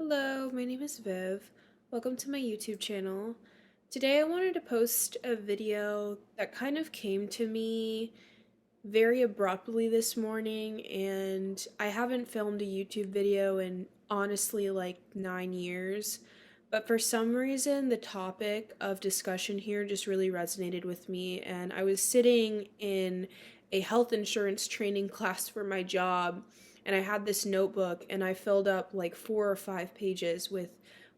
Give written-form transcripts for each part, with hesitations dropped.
Hello, my name is Viv. Welcome to my YouTube channel. Today I wanted to post a video that kind of came to me very abruptly this morning, and I haven't filmed a YouTube video in honestly like 9 years. But for some reason, the topic of discussion here just really resonated with me, and I was sitting in a health insurance training class for my job, and I had this notebook, and I filled up like 4 or 5 pages with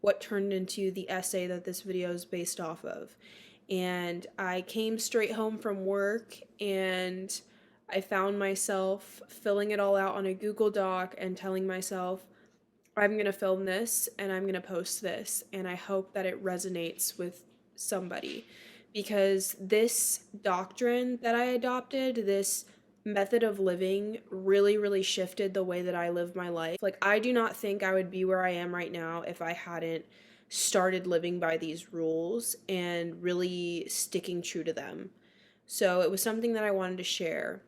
what turned into the essay that this video is based off of. And I came straight home from work, and I found myself filling it all out on a Google Doc and telling myself, I'm going to film this and I'm going to post this, and I hope that it resonates with somebody, because this doctrine that I adopted, this method of living, really shifted the way that I live my life. Like, I do not think I would be where I am right now if I hadn't started living by these rules and really sticking true to them. So it was something that I wanted to share.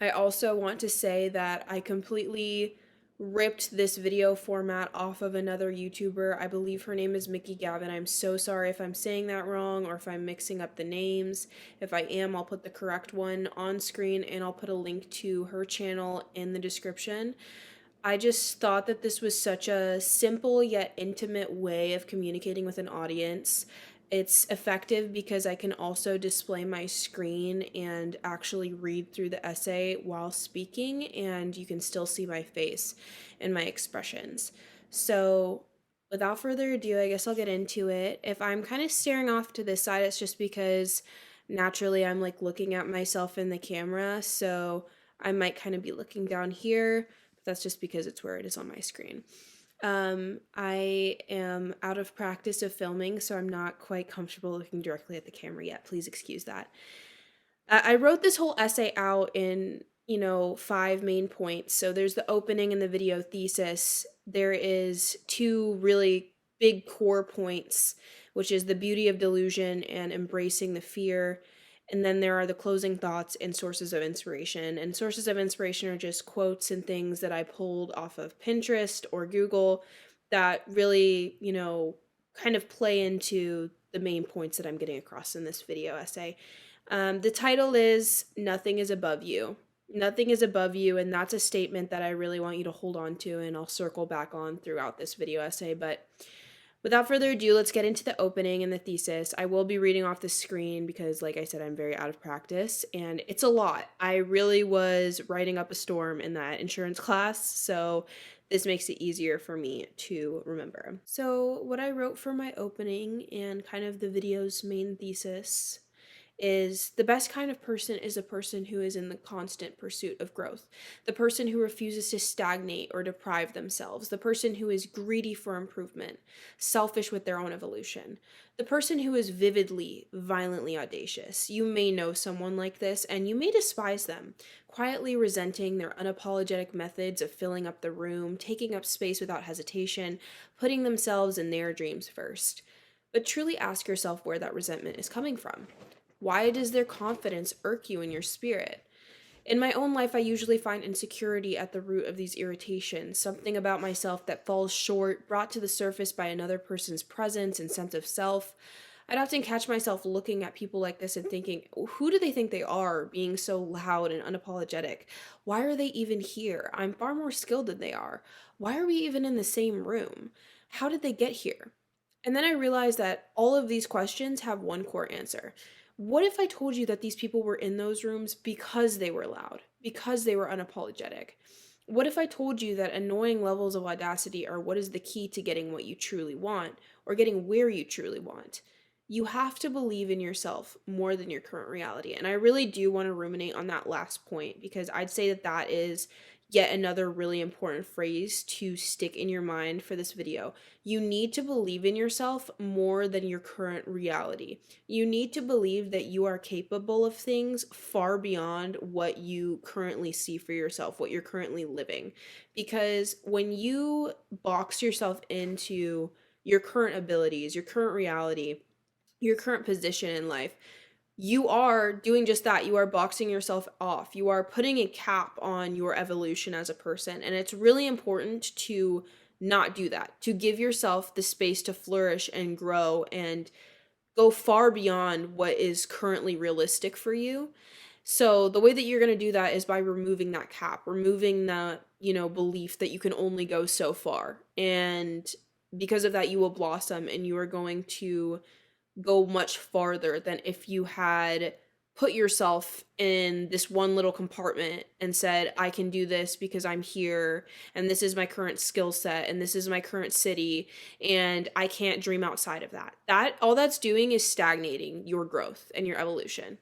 I also want to say that I completely ripped this video format off of another YouTuber. I believe her name is Mickey Gavin. I'm so sorry if I'm saying that wrong or if I'm mixing up the names. If I am, I'll put the correct one on screen, and I'll put a link to her channel in the description. I just thought that this was such a simple yet intimate way of communicating with an audience. It's effective because I can also display my screen and actually read through the essay while speaking, and you can still see my face and my expressions. So, without further ado, I guess I'll get into it. If I'm kind of staring off to this side, it's just because naturally I'm like looking at myself in the camera, so I might kind of be looking down here. That's just because it's where it is on my screen. I am out of practice of filming, so I'm not quite comfortable looking directly at the camera yet. Please excuse that. I wrote this whole essay out in, 5 main points. So there's the opening and the video thesis. There is two really big core points, which is the beauty of delusion and embracing the fear. And then there are the closing thoughts and sources of inspiration. And sources of inspiration are just quotes and things that I pulled off of Pinterest or Google that really, kind of play into the main points that I'm getting across in this video essay. The title is Nothing is Above You. Nothing is above you, and that's a statement that I really want you to hold on to, and I'll circle back on throughout this video essay. But without further ado, let's get into the opening and the thesis. I will be reading off the screen because, like I said, I'm very out of practice, and it's a lot. I really was writing up a storm in that insurance class, so this makes it easier for me to remember. So, what I wrote for my opening and kind of the video's main thesis is the best kind of person is a person who is in the constant pursuit of growth, the person who refuses to stagnate or deprive themselves, the person who is greedy for improvement, selfish with their own evolution, the person who is vividly, violently audacious. You may know someone like this, and you may despise them, quietly resenting their unapologetic methods of filling up the room, taking up space without hesitation, putting themselves and their dreams first. But truly ask yourself where that resentment is coming from. Why does their confidence irk you in your spirit? In my own life, I usually find insecurity at the root of these irritations, something about myself that falls short, brought to the surface by another person's presence and sense of self. I'd often catch myself looking at people like this and thinking, who do they think they are, being so loud and unapologetic? Why are they even here? I'm far more skilled than they are. Why are we even in the same room? How did they get here? And then I realized that all of these questions have one core answer. What if I told you that these people were in those rooms because they were loud, because they were unapologetic? What if I told you that annoying levels of audacity are what is the key to getting what you truly want, or getting where you truly want? You have to believe in yourself more than your current reality. And I really do want to ruminate on that last point, because I'd say that that is yet another really important phrase to stick in your mind for this video. You need to believe in yourself more than your current reality. You need to believe that you are capable of things far beyond what you currently see for yourself, what you're currently living. Because when you box yourself into your current abilities, your current reality, your current position in life, you are doing just that. You are boxing yourself off. You are putting a cap on your evolution as a person. And it's really important to not do that, to give yourself the space to flourish and grow and go far beyond what is currently realistic for you. So the way that you're going to do that is by removing that cap, removing that, belief that you can only go so far. And because of that, you will blossom and you are going to go much farther than if you had put yourself in this one little compartment and said, I can do this because I'm here and this is my current skill set and this is my current city and I can't dream outside of that. That all that's doing is stagnating your growth and your evolution.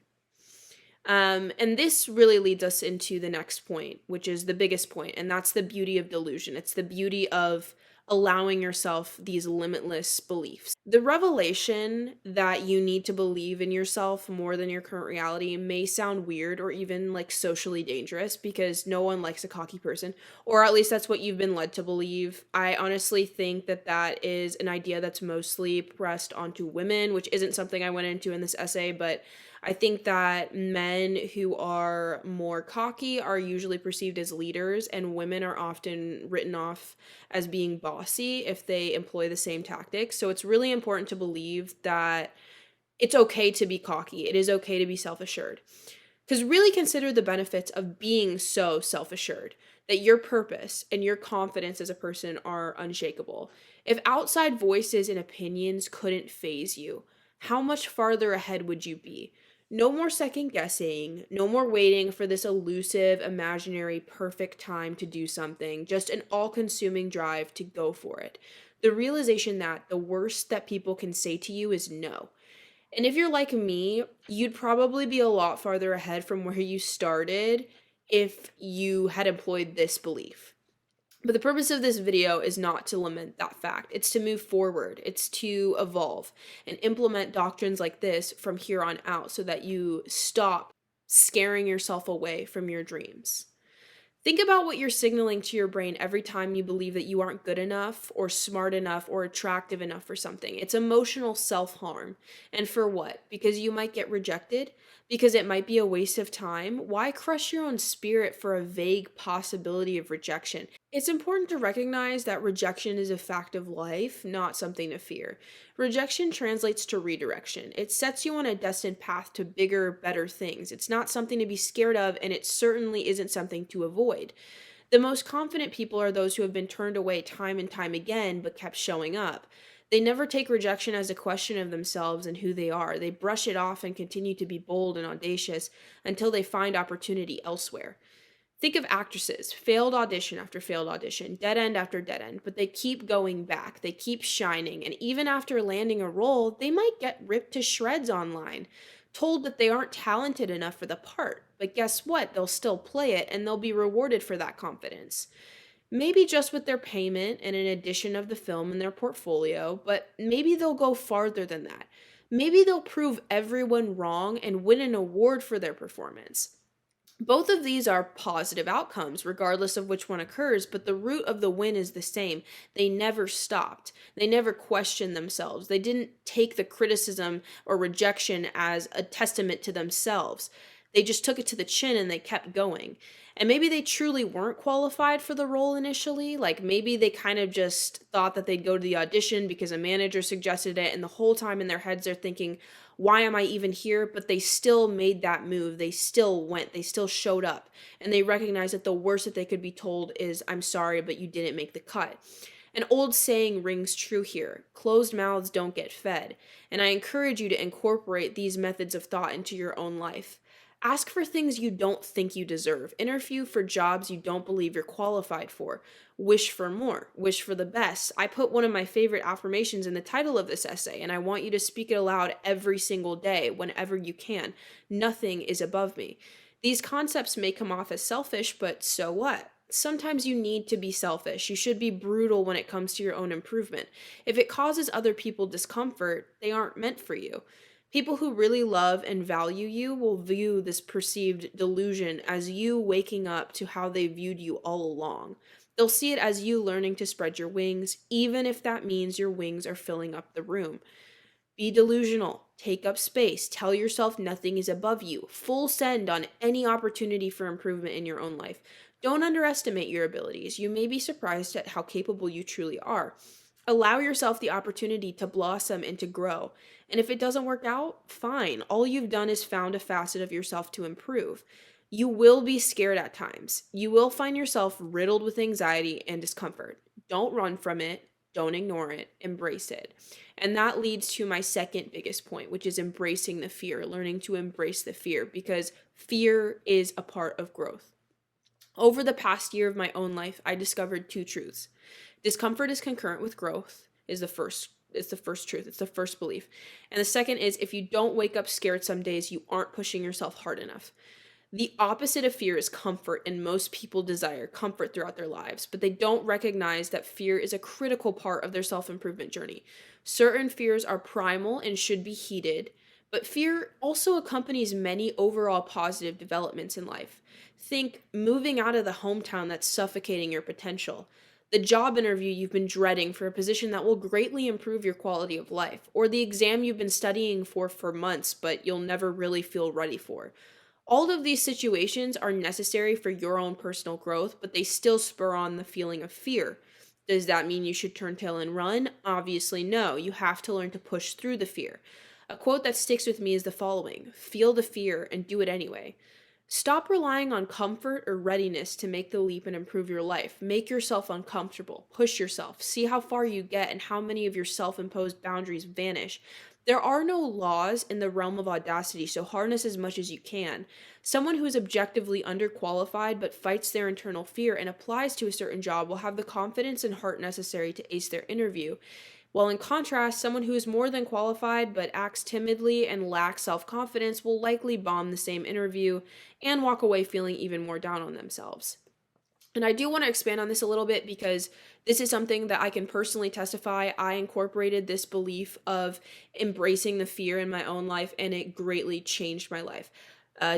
And this really leads us into the next point, which is the biggest point, and that's the beauty of delusion. It's the beauty of allowing yourself these limitless beliefs. The revelation that you need to believe in yourself more than your current reality may sound weird or even like socially dangerous because no one likes a cocky person, or at least that's what you've been led to believe. I honestly think that that is an idea that's mostly pressed onto women, which isn't something I went into in this essay, but I think that men who are more cocky are usually perceived as leaders, and women are often written off as being bossy if they employ the same tactics. So it's really important to believe that it's okay to be cocky. It is okay to be self-assured. Because really consider the benefits of being so self-assured, that your purpose and your confidence as a person are unshakable. If outside voices and opinions couldn't faze you, how much farther ahead would you be? No more second guessing, no more waiting for this elusive, imaginary, perfect time to do something, just an all consuming drive to go for it. The realization that the worst that people can say to you is no. And if you're like me, you'd probably be a lot farther ahead from where you started if you had employed this belief. But the purpose of this video is not to lament that fact. It's to move forward. It's to evolve and implement doctrines like this from here on out so that you stop scaring yourself away from your dreams. Think about what you're signaling to your brain every time you believe that you aren't good enough or smart enough or attractive enough for something. It's emotional self-harm. And for what? Because you might get rejected? Because it might be a waste of time? Why crush your own spirit for a vague possibility of rejection? It's important to recognize that rejection is a fact of life, not something to fear. Rejection translates to redirection. It sets you on a destined path to bigger, better things. It's not something to be scared of, and it certainly isn't something to avoid. The most confident people are those who have been turned away time and time again, but kept showing up. They never take rejection as a question of themselves and who they are. They brush it off and continue to be bold and audacious until they find opportunity elsewhere. Think of actresses, failed audition after failed audition, dead end after dead end, but they keep going back, they keep shining, and even after landing a role, they might get ripped to shreds online, told that they aren't talented enough for the part. But guess what? They'll still play it, and they'll be rewarded for that confidence. Maybe just with their payment and an addition of the film in their portfolio, but maybe they'll go farther than that. Maybe they'll prove everyone wrong and win an award for their performance. Both of these are positive outcomes, regardless of which one occurs, but the root of the win is the same. They never stopped. They never questioned themselves. They didn't take the criticism or rejection as a testament to themselves. They just took it to the chin and they kept going. And maybe they truly weren't qualified for the role initially. Like maybe they kind of just thought that they'd go to the audition because a manager suggested it, and the whole time in their heads they're thinking, why am I even here? But they still made that move. They still went. They still showed up. And they recognized that the worst that they could be told is, I'm sorry, but you didn't make the cut. An old saying rings true here: closed mouths don't get fed. And I encourage you to incorporate these methods of thought into your own life. Ask for things you don't think you deserve. Interview for jobs you don't believe you're qualified for. Wish for more. Wish for the best. I put one of my favorite affirmations in the title of this essay, and I want you to speak it aloud every single day, whenever you can. Nothing is above me. These concepts may come off as selfish, but so what? Sometimes you need to be selfish. You should be brutal when it comes to your own improvement. If it causes other people discomfort, they aren't meant for you. People who really love and value you will view this perceived delusion as you waking up to how they viewed you all along. They'll see it as you learning to spread your wings, even if that means your wings are filling up the room. Be delusional. Take up space. Tell yourself nothing is above you. Full send on any opportunity for improvement in your own life. Don't underestimate your abilities. You may be surprised at how capable you truly are. Allow yourself the opportunity to blossom and to grow. And if it doesn't work out, fine. All you've done is found a facet of yourself to improve. You will be scared at times. You will find yourself riddled with anxiety and discomfort. Don't run from it. Don't ignore it. Embrace it. And that leads to my second biggest point, which is embracing the fear, learning to embrace the fear, because fear is a part of growth. Over the past year of my own life, I discovered two truths. Discomfort is concurrent with growth is the first truth. It's the first belief. And the second is, if you don't wake up scared some days, you aren't pushing yourself hard enough. The opposite of fear is comfort, and most people desire comfort throughout their lives, but they don't recognize that fear is a critical part of their self-improvement journey. Certain fears are primal and should be heeded, but fear also accompanies many overall positive developments in life. Think moving out of the hometown that's suffocating your potential, the job interview you've been dreading for a position that will greatly improve your quality of life, or the exam you've been studying for months but you'll never really feel ready for. All of these situations are necessary for your own personal growth, but they still spur on the feeling of fear. Does that mean you should turn tail and run? Obviously, no. You have to learn to push through the fear. A quote that sticks with me is the following: feel the fear and do it anyway. Stop relying on comfort or readiness to make the leap and improve your life. Make yourself uncomfortable. Push yourself. See how far you get and how many of your self-imposed boundaries vanish. There are no laws in the realm of audacity, so harness as much as you can. Someone who is objectively underqualified but fights their internal fear and applies to a certain job will have the confidence and heart necessary to ace their interview. While in contrast, someone who is more than qualified but acts timidly and lacks self-confidence will likely bomb the same interview and walk away feeling even more down on themselves. And I do want to expand on this a little bit because this is something that I can personally testify. I incorporated this belief of embracing the fear in my own life, and it greatly changed my life.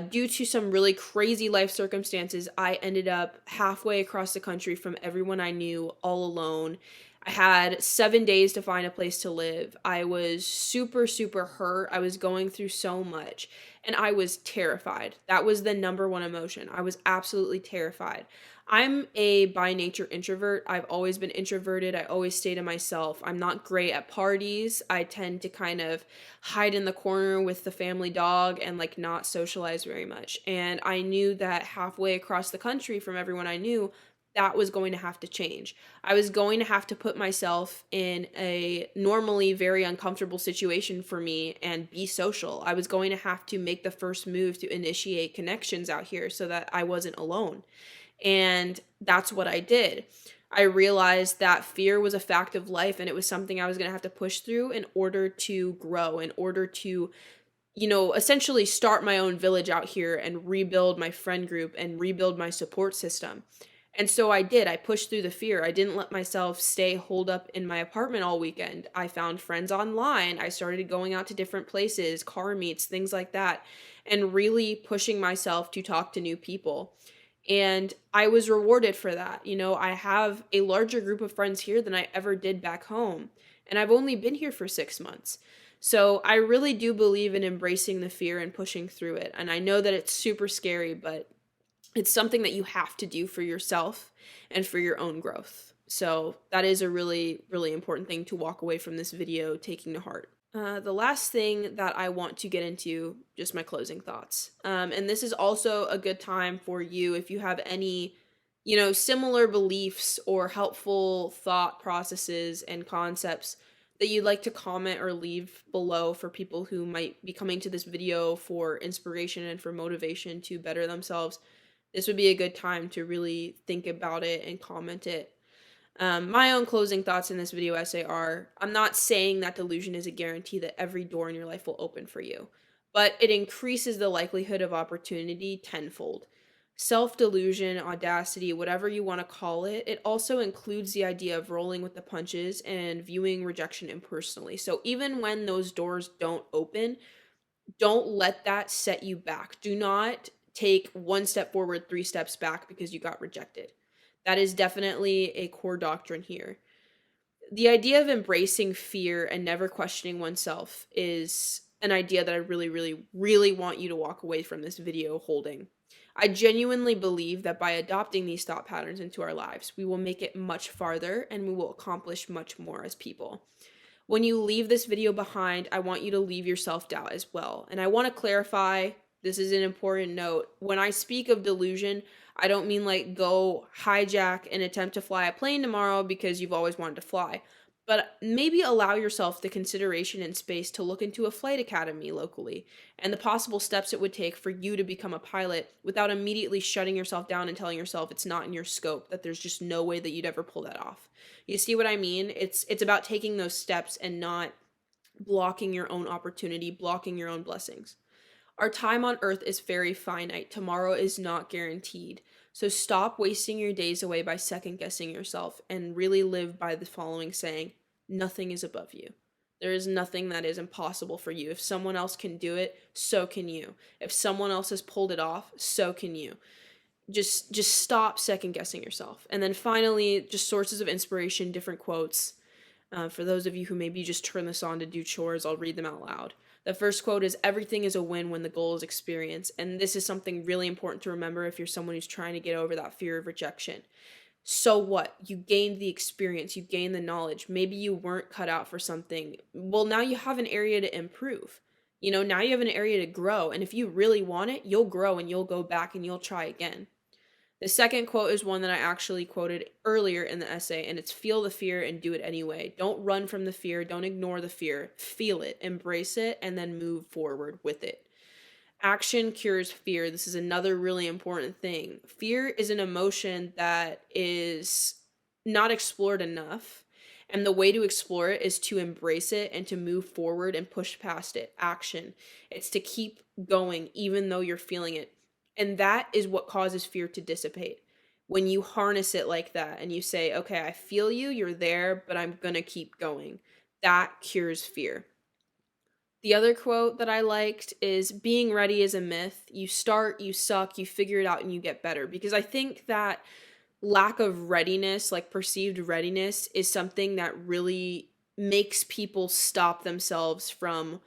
Due to some really crazy life circumstances, I ended up halfway across the country from everyone I knew, all alone. I had 7 days to find a place to live. I was super, super hurt. I was going through so much, and I was terrified. That was the number one emotion. I was absolutely terrified. I'm a by nature introvert. I've always been introverted. I always stay to myself. I'm not great at parties. I tend to kind of hide in the corner with the family dog and like not socialize very much. And I knew that halfway across the country from everyone I knew, that was going to have to change. I was going to have to put myself in a normally very uncomfortable situation for me and be social. I was going to have to make the first move to initiate connections out here so that I wasn't alone. And that's what I did. I realized that fear was a fact of life and it was something I was going to have to push through in order to grow, in order to, essentially start my own village out here and rebuild my friend group and rebuild my support system. And so I did. I pushed through the fear. I didn't let myself stay holed up in my apartment all weekend. I found friends online. I started going out to different places, car meets, things like that, and really pushing myself to talk to new people. And I was rewarded for that. I have a larger group of friends here than I ever did back home. And I've only been here for 6 months. So I really do believe in embracing the fear and pushing through it. And I know that it's super scary, but it's something that you have to do for yourself and for your own growth. So that is a really, really important thing to walk away from this video taking to heart. The last thing that I want to get into, just my closing thoughts. And this is also a good time for you if you have any, similar beliefs or helpful thought processes and concepts that you'd like to comment or leave below for people who might be coming to this video for inspiration and for motivation to better themselves. This would be a good time to really think about it and comment it. My own closing thoughts in this video essay are, I'm not saying that delusion is a guarantee that every door in your life will open for you, but it increases the likelihood of opportunity tenfold. Self-delusion, audacity, whatever you want to call it, it also includes the idea of rolling with the punches and viewing rejection impersonally. So even when those doors don't open, don't let that set you back. Do not take 1 step forward, 3 steps back because you got rejected. That is definitely a core doctrine here. The idea of embracing fear and never questioning oneself is an idea that I really, really, really want you to walk away from this video holding. I genuinely believe that by adopting these thought patterns into our lives, we will make it much farther and we will accomplish much more as people. When you leave this video behind, I want you to leave your self-doubt as well. And I want to clarify, this is an important note. When I speak of delusion, I don't mean like go hijack and attempt to fly a plane tomorrow because you've always wanted to fly. But maybe allow yourself the consideration and space to look into a flight academy locally and the possible steps it would take for you to become a pilot without immediately shutting yourself down and telling yourself it's not in your scope, that there's just no way that you'd ever pull that off. You see what I mean? It's about taking those steps and not blocking your own opportunity, blocking your own blessings. Our time on earth is very finite. Tomorrow is not guaranteed. So stop wasting your days away by second guessing yourself and really live by the following saying, nothing is above you. There is nothing that is impossible for you. If someone else can do it, so can you. If someone else has pulled it off, so can you. Just stop second guessing yourself. And then finally, just sources of inspiration, different quotes. For those of you who maybe just turn this on to do chores, I'll read them out loud. The first quote is, everything is a win when the goal is experience. And this is something really important to remember if you're someone who's trying to get over that fear of rejection. So what? You gained the experience, you gained the knowledge. Maybe you weren't cut out for something. Well, now you have an area to improve. Now you have an area to grow. And if you really want it, you'll grow and you'll go back and you'll try again. The second quote is one that I actually quoted earlier in the essay, and it's feel the fear and do it anyway. Don't run from the fear. Don't ignore the fear. Feel it, embrace it, and then move forward with it. Action cures fear. This is another really important thing. Fear is an emotion that is not explored enough. And the way to explore it is to embrace it and to move forward and push past it. Action. It's to keep going even though you're feeling it. And that is what causes fear to dissipate. When you harness it like that and you say, okay, I feel you, you're there, but I'm going to keep going. That cures fear. The other quote that I liked is, being ready is a myth. You start, you suck, you figure it out, and you get better. Because I think that lack of readiness, like perceived readiness, is something that really makes people stop themselves from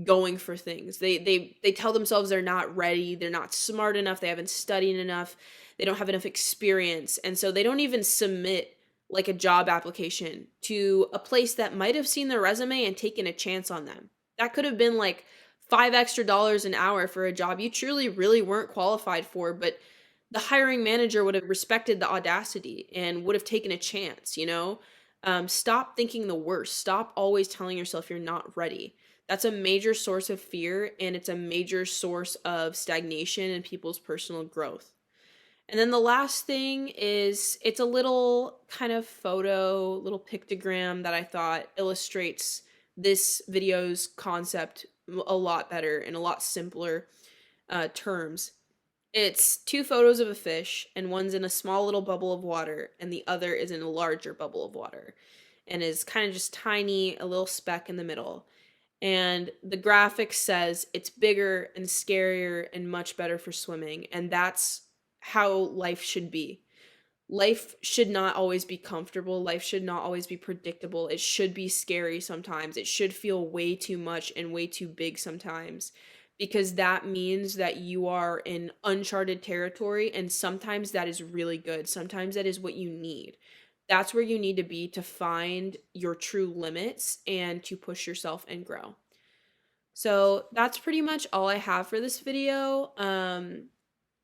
going for things. They tell themselves they're not ready, they're not smart enough, they haven't studied enough, they don't have enough experience, and so they don't even submit like a job application to a place that might have seen their resume and taken a chance on them. That could have been like $5 extra an hour for a job you truly really weren't qualified for, but the hiring manager would have respected the audacity and would have taken a chance, Stop thinking the worst. Stop always telling yourself you're not ready. That's a major source of fear, and it's a major source of stagnation in people's personal growth. And then the last thing is, it's a little kind of photo, little pictogram that I thought illustrates this video's concept a lot better in a lot simpler terms. It's two photos of a fish, and one's in a small little bubble of water, and the other is in a larger bubble of water, and is kind of just tiny, a little speck in the middle. And the graphic says it's bigger and scarier and much better for swimming, and that's how life should be. Life should not always be comfortable. Life should not always be predictable. It should be scary sometimes. It should feel way too much and way too big sometimes, because that means that you are in uncharted territory, and sometimes that is really good. Sometimes that is what you need. That's where you need to be to find your true limits and to push yourself and grow. So that's pretty much all I have for this video.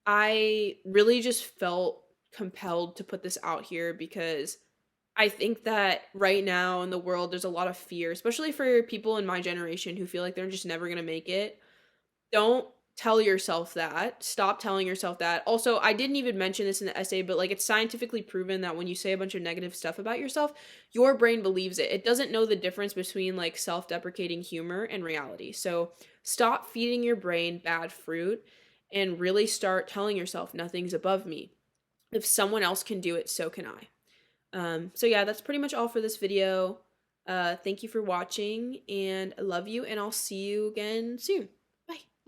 I really just felt compelled to put this out here because I think that right now in the world, there's a lot of fear, especially for people in my generation who feel like they're just never going to make it. Don't tell yourself that. Stop telling yourself that. Also, I didn't even mention this in the essay, but like, it's scientifically proven that when you say a bunch of negative stuff about yourself, your brain believes it. It doesn't know the difference between like self-deprecating humor and reality. So stop feeding your brain bad fruit and really start telling yourself nothing's above me. If someone else can do it, so can I. So yeah, that's pretty much all for this video. Thank you for watching, and I love you, and I'll see you again soon.